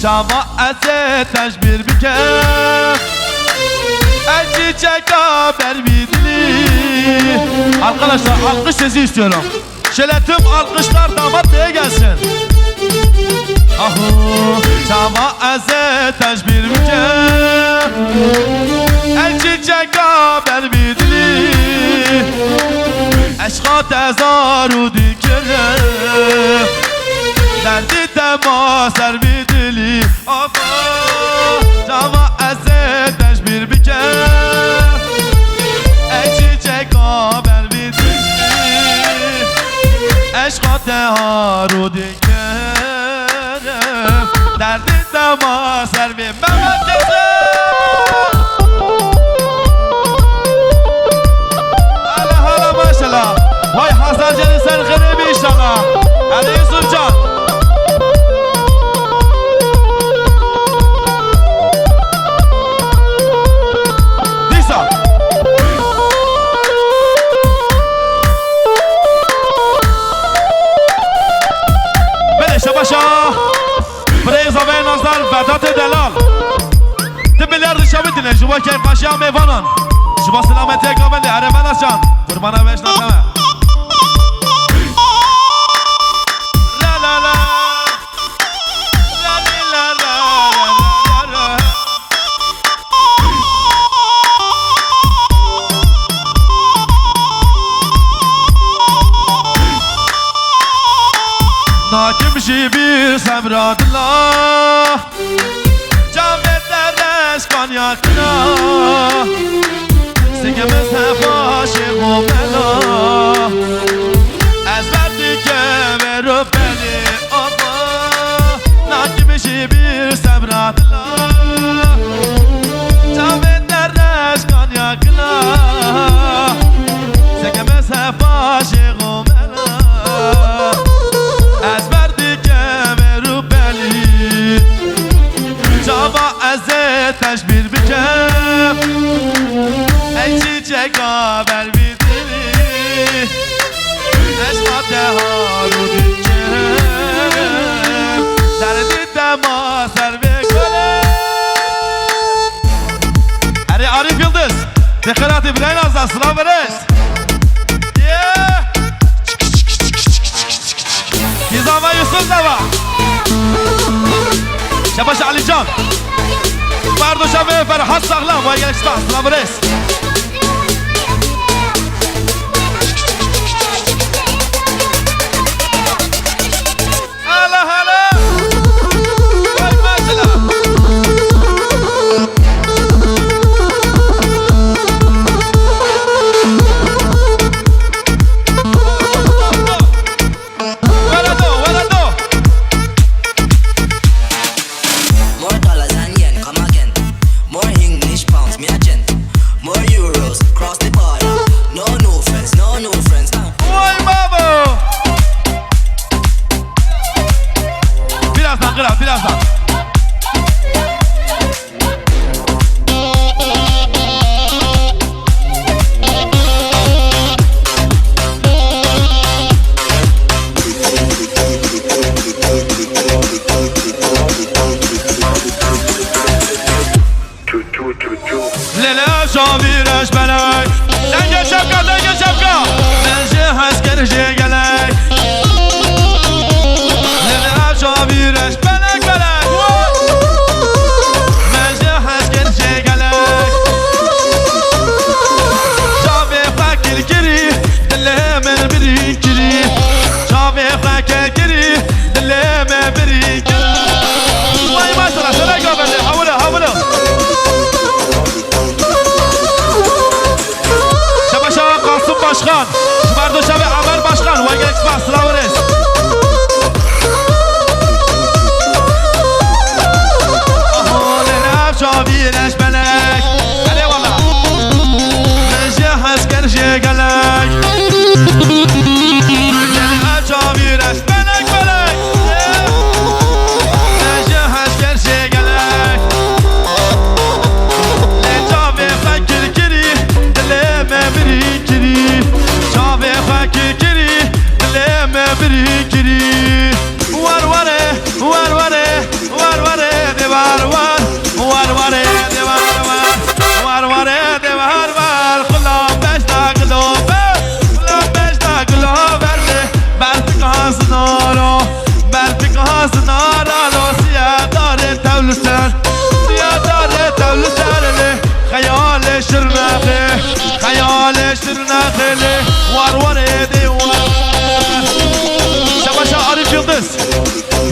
Cemaate teşbir biker El çiçek haber bidili. Arkadaşlar alkış sesi istiyorum. Şöyle tüm alkışlar damat beye gelsin. Ahu cemaate teşbir biker El çiçek haber bidili. Eşka tezaru dikere derdi temaser bidili. Afa cemaate teşbir biker El çiçek haber bidili. Eşka tezaru dikere derdi temaser bidili. Mehmet Cezir maşallah. Vay Hasan Can'ı sen garibi inşallah. Ali Yusuf Can. Disa. Beleşe başa. Breyza ve Nazar Vedat Delal. Tıbbiler dışabitine. Juba Keyfaşya Meyvanan. Juba selametiye kabili. Eremen Ascan. Kurbana beş nakame. La la la. La la la la la. Nakim bir semradillah. Cametler eşkan yakına. Sikimiz hep aşık o bela. Ezberdik verip beni ama Nakim işi bir semradillah. Cametler eşkan yakına. Sikimiz hep aşık o bela. Ezberdik verip beni. Cava ezet teşbir bikem El çiçek haber bidili. Eşma teharu dikem derdi temaser ve gole. Eri Arif Yıldız Tekrat İbrahim Azam sınav vereş. Nizama Yusuf Zava Şabaş Ali Can Bardo Şabe Ferhat Sağlam Vay gelişte sınav vereş. Birazdan. Lele şavireş belek Denge şapka Denge askeriye gelek Lele şavireş belek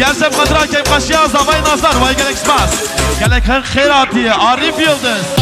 Gelsem kadra kem kaşıya zavay nazar vay gerek spas. Gerek her khairatiye Arif Yıldız.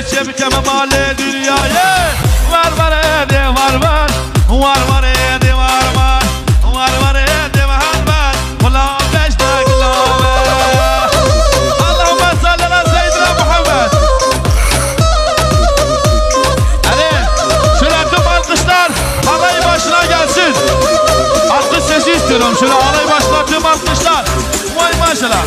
Çevir kemale dünyaya. Var var ede var var. Var var ede var var. Var var ede var var. Kula beşte kilave. Allahümme salli ala seyyidina Muhammed. Hadi şöyle tüm alkışlar alay başına gelsin. Alkış sesi istiyorum. Şöyle alay başına tüm alkışlar. Vay maşallah.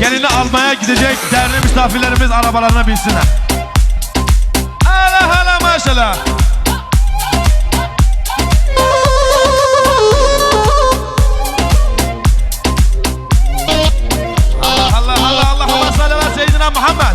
Gelini almaya gidecek değerli misafirlerimiz arabalarına binsinler. Allah Allah maşallah. Allah Allah Allah Allahümme salli ala seyyidina Muhammed.